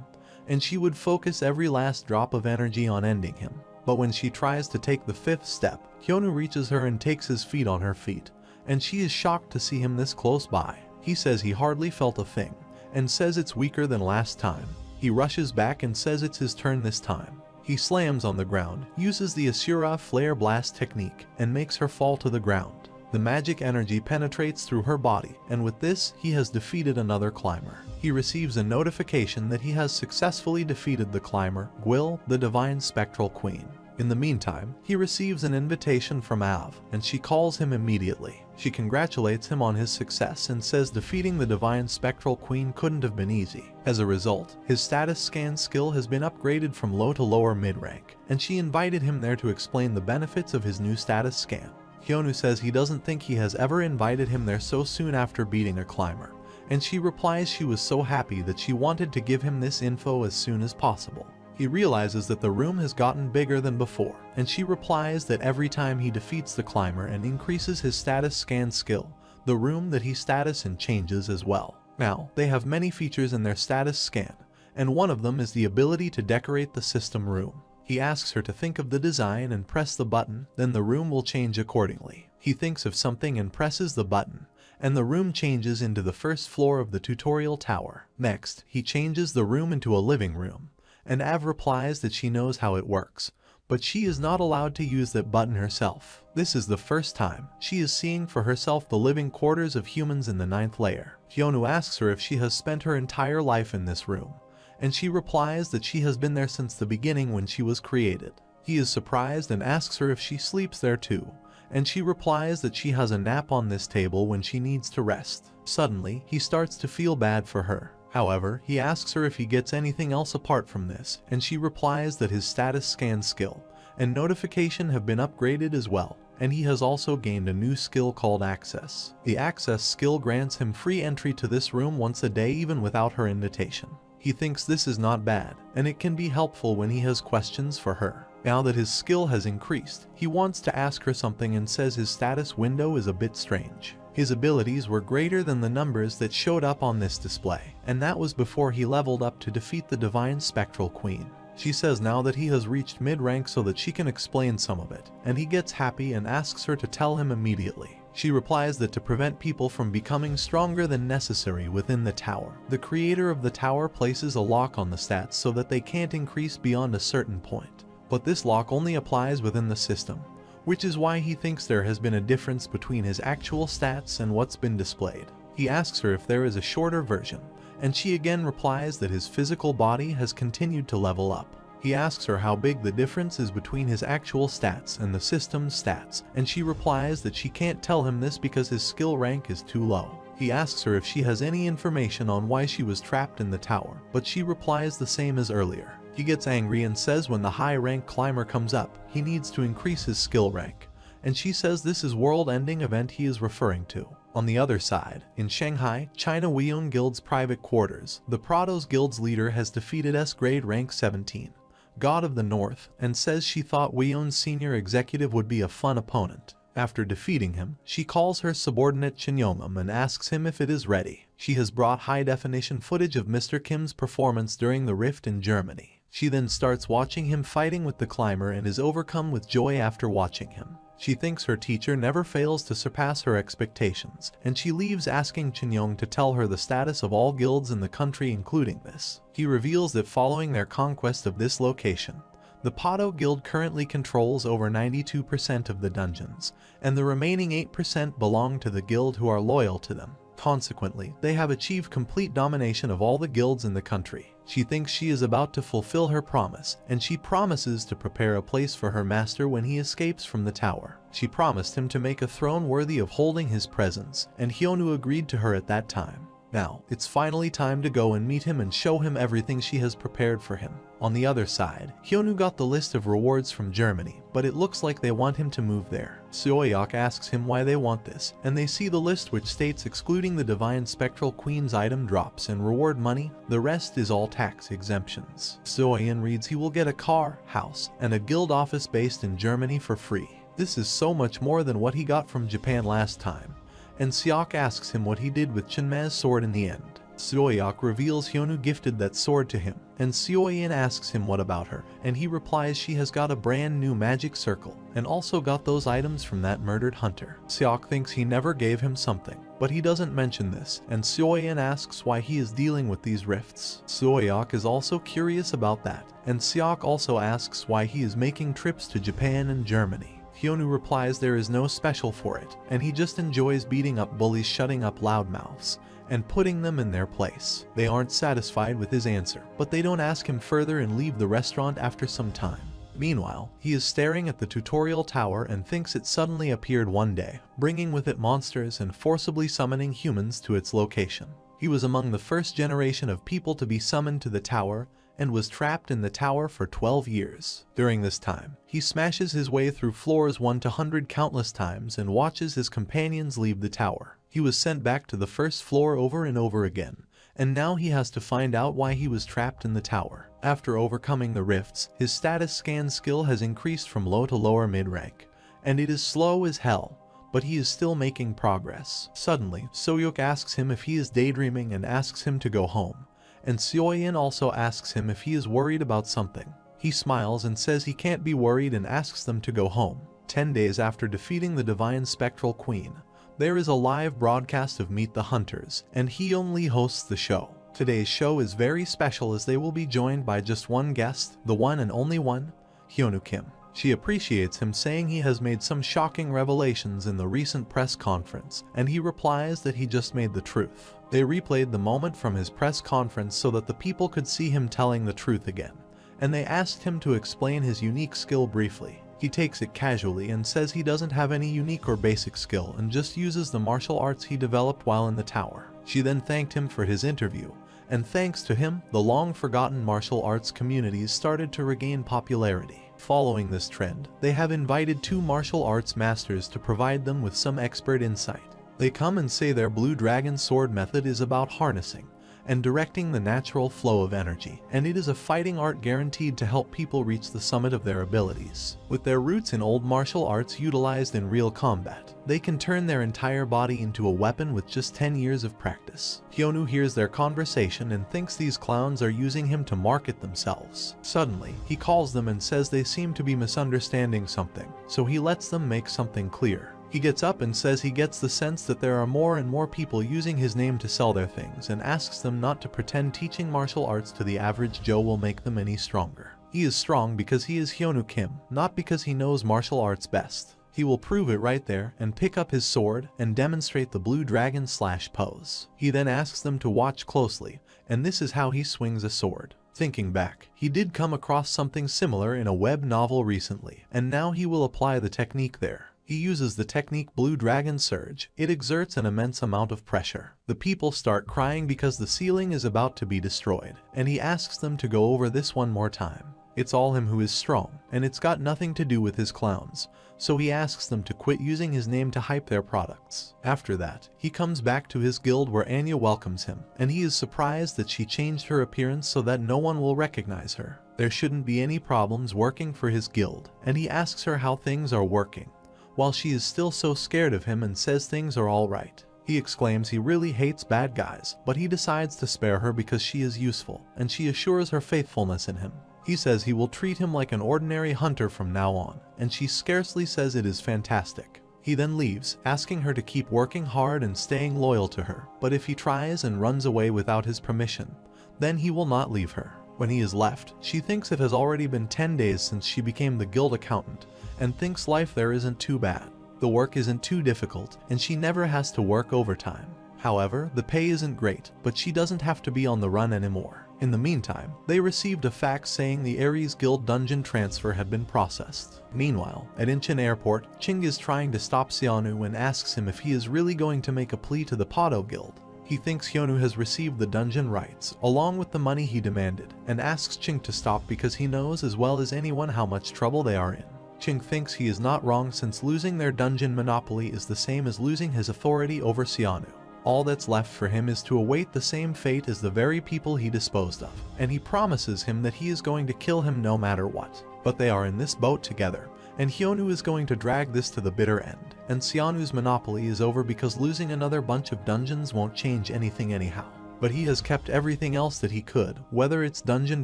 and she would focus every last drop of energy on ending him. But when she tries to take the 5th step, Hyunwoo reaches her and takes his feet on her feet, and she is shocked to see him this close by. He says he hardly felt a thing, and says it's weaker than last time. He rushes back and says it's his turn this time. He slams on the ground, uses the Asura Flare Blast technique, and makes her fall to the ground. The magic energy penetrates through her body, and with this, he has defeated another climber. He receives a notification that he has successfully defeated the climber, Gwyll, the Divine Spectral Queen. In the meantime, he receives an invitation from Av, and she calls him immediately. She congratulates him on his success and says defeating the Divine Spectral Queen couldn't have been easy. As a result, his status scan skill has been upgraded from low to lower mid-rank, and she invited him there to explain the benefits of his new status scan. Hyunwoo says he doesn't think he has ever invited him there so soon after beating a climber, and she replies she was so happy that she wanted to give him this info as soon as possible. He realizes that the room has gotten bigger than before, and she replies that every time he defeats the climber and increases his status scan skill, the room that he status in changes as well. Now, they have many features in their status scan, and one of them is the ability to decorate the system room. He asks her to think of the design and press the button, then the room will change accordingly. He thinks of something and presses the button, and the room changes into the first floor of the tutorial tower. Next, he changes the room into a living room, and Av replies that she knows how it works, but she is not allowed to use that button herself. This is the first time she is seeing for herself the living quarters of humans in the 9th layer. Hyunwoo asks her if she has spent her entire life in this room, and she replies that she has been there since the beginning when she was created. He is surprised and asks her if she sleeps there too, and she replies that she has a nap on this table when she needs to rest. Suddenly, he starts to feel bad for her. However, he asks her if he gets anything else apart from this, and she replies that his status scan skill and notification have been upgraded as well, and he has also gained a new skill called Access. The Access skill grants him free entry to this room once a day even without her invitation. He thinks this is not bad, and it can be helpful when he has questions for her. Now that his skill has increased, he wants to ask her something and says his status window is a bit strange. His abilities were greater than the numbers that showed up on this display, and that was before he leveled up to defeat the Divine Spectral Queen. She says now that he has reached mid-rank so that she can explain some of it, and he gets happy and asks her to tell him immediately. She replies that to prevent people from becoming stronger than necessary within the tower, the creator of the tower places a lock on the stats so that they can't increase beyond a certain point. But this lock only applies within the system, which is why he thinks there has been a difference between his actual stats and what's been displayed. He asks her if there is a shorter version, and she again replies that his physical body has continued to level up. He asks her how big the difference is between his actual stats and the system's stats, and she replies that she can't tell him this because his skill rank is too low. He asks her if she has any information on why she was trapped in the tower, but she replies the same as earlier. He gets angry and says when the high-rank climber comes up, he needs to increase his skill rank, and she says this is world-ending event he is referring to. On the other side, in Shanghai, China Weiyun Guild's private quarters, the Prados Guild's leader has defeated S-grade rank 17. God of the North, and says she thought Weiyun's senior executive would be a fun opponent. After defeating him, she calls her subordinate Chinyomam and asks him if it is ready. She has brought high-definition footage of Mr. Kim's performance during the rift in Germany. She then starts watching him fighting with the climber and is overcome with joy after watching him. She thinks her teacher never fails to surpass her expectations, and she leaves asking Chinyong to tell her the status of all guilds in the country including this. He reveals that following their conquest of this location, the Pado Guild currently controls over 92% of the dungeons, and the remaining 8% belong to the guild who are loyal to them. Consequently, they have achieved complete domination of all the guilds in the country. She thinks she is about to fulfill her promise, and she promises to prepare a place for her master when he escapes from the tower. She promised him to make a throne worthy of holding his presence, and Hyunwoo agreed to her at that time. Now, it's finally time to go and meet him and show him everything she has prepared for him. On the other side, Hyunwoo got the list of rewards from Germany, but it looks like they want him to move there. Seohyuk asks him why they want this, and they see the list which states excluding the Divine Spectral Queen's item drops and reward money, the rest is all tax exemptions. Seohyun reads he will get a car, house, and a guild office based in Germany for free. This is so much more than what he got from Japan last time, and Seok asks him what he did with Chunma's sword in the end. Seohyuk reveals Hyunwoo gifted that sword to him, and Seohyun asks him what about her, and he replies she has got a brand new magic circle, and also got those items from that murdered hunter. Seok thinks he never gave him something, but he doesn't mention this, and Seohyun asks why he is dealing with these rifts. Seohyuk is also curious about that, and Seok also asks why he is making trips to Japan and Germany. Hyunwoo replies there is no special for it, and he just enjoys beating up bullies, shutting up loudmouths, and putting them in their place. They aren't satisfied with his answer, but they don't ask him further and leave the restaurant after some time. Meanwhile, he is staring at the tutorial tower and thinks it suddenly appeared one day, bringing with it monsters and forcibly summoning humans to its location. He was among the first generation of people to be summoned to the tower, and was trapped in the tower for 12 years. During this time, he smashes his way through floors 1 to 100 countless times and watches his companions leave the tower. He was sent back to the first floor over and over again, and now he has to find out why he was trapped in the tower. After overcoming the rifts, his status scan skill has increased from low to lower mid-rank, and it is slow as hell, but he is still making progress. Suddenly, Seohyuk asks him if he is daydreaming and asks him to go home, and Seohyun also asks him if he is worried about something. He smiles and says he can't be worried and asks them to go home. 10 days after defeating the Divine Spectral Queen, there is a live broadcast of Meet the Hunters, and Hyun Lee hosts the show. Today's show is very special as they will be joined by just one guest, the one and only one, Hyunwoo Kim. She appreciates him, saying he has made some shocking revelations in the recent press conference, and he replies that he just made the truth. They replayed the moment from his press conference so that the people could see him telling the truth again, and they asked him to explain his unique skill briefly. He takes it casually and says he doesn't have any unique or basic skill and just uses the martial arts he developed while in the tower. She then thanked him for his interview, and thanks to him, the long-forgotten martial arts communities started to regain popularity. Following this trend, they have invited 2 martial arts masters to provide them with some expert insight. They come and say their Blue Dragon Sword method is about harnessing and directing the natural flow of energy, and it is a fighting art guaranteed to help people reach the summit of their abilities. With their roots in old martial arts utilized in real combat, they can turn their entire body into a weapon with just 10 years of practice. Hyunwoo hears their conversation and thinks these clowns are using him to market themselves. Suddenly, he calls them and says they seem to be misunderstanding something, so he lets them make something clear. He gets up and says he gets the sense that there are more and more people using his name to sell their things, and asks them not to pretend teaching martial arts to the average Joe will make them any stronger. He is strong because he is Hyunwoo Kim, not because he knows martial arts best. He will prove it right there and pick up his sword and demonstrate the blue dragon slash pose. He then asks them to watch closely, and this is how he swings a sword. Thinking back, he did come across something similar in a web novel recently, and now he will apply the technique there. He uses the technique Blue Dragon Surge. It exerts an immense amount of pressure. The people start crying because the ceiling is about to be destroyed, and he asks them to go over this one more time. It's all him who is strong, and it's got nothing to do with his clowns, so he asks them to quit using his name to hype their products. After that, he comes back to his guild where Anya welcomes him, and he is surprised that she changed her appearance so that no one will recognize her. There shouldn't be any problems working for his guild, and he asks her how things are working, while she is still so scared of him and says things are all right. He exclaims he really hates bad guys, but he decides to spare her because she is useful, and she assures her faithfulness in him. He says he will treat him like an ordinary hunter from now on, and she scarcely says it is fantastic. He then leaves, asking her to keep working hard and staying loyal to her, but if he tries and runs away without his permission, then he will not leave her. When he is left, she thinks it has already been 10 days since she became the guild accountant, and thinks life there isn't too bad. The work isn't too difficult, and she never has to work overtime. However, the pay isn't great, but she doesn't have to be on the run anymore. In the meantime, they received a fax saying the Ares Guild dungeon transfer had been processed. Meanwhile, at Incheon Airport, Ching is trying to stop Seonu and asks him if he is really going to make a plea to the Pado Guild. He thinks Hyunwoo has received the dungeon rights, along with the money he demanded, and asks Ching to stop because he knows as well as anyone how much trouble they are in. Ching thinks he is not wrong since losing their dungeon monopoly is the same as losing his authority over Xianu. All that's left for him is to await the same fate as the very people he disposed of, and he promises him that he is going to kill him no matter what. But they are in this boat together, and Hyunwoo is going to drag this to the bitter end, and Xianu's monopoly is over because losing another bunch of dungeons won't change anything anyhow. But he has kept everything else that he could, whether it's dungeon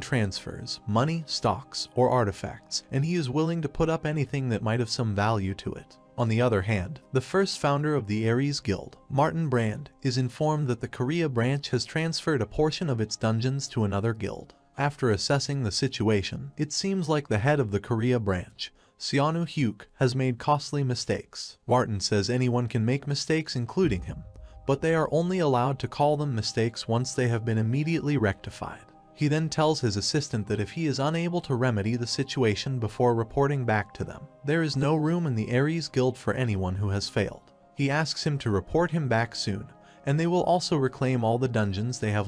transfers, money, stocks, or artifacts, and he is willing to put up anything that might have some value to it. On the other hand, the first founder of the Ares Guild, Martin Brand, is informed that the Korea branch has transferred a portion of its dungeons to another guild. After assessing the situation, it seems like the head of the Korea branch, Xianu Hyuk, has made costly mistakes. Martin says anyone can make mistakes including him, but they are only allowed to call them mistakes once they have been immediately rectified. He then tells his assistant that if he is unable to remedy the situation before reporting back to them, there is no room in the Ares Guild for anyone who has failed. He asks him to report him back soon, and they will also reclaim all the dungeons they have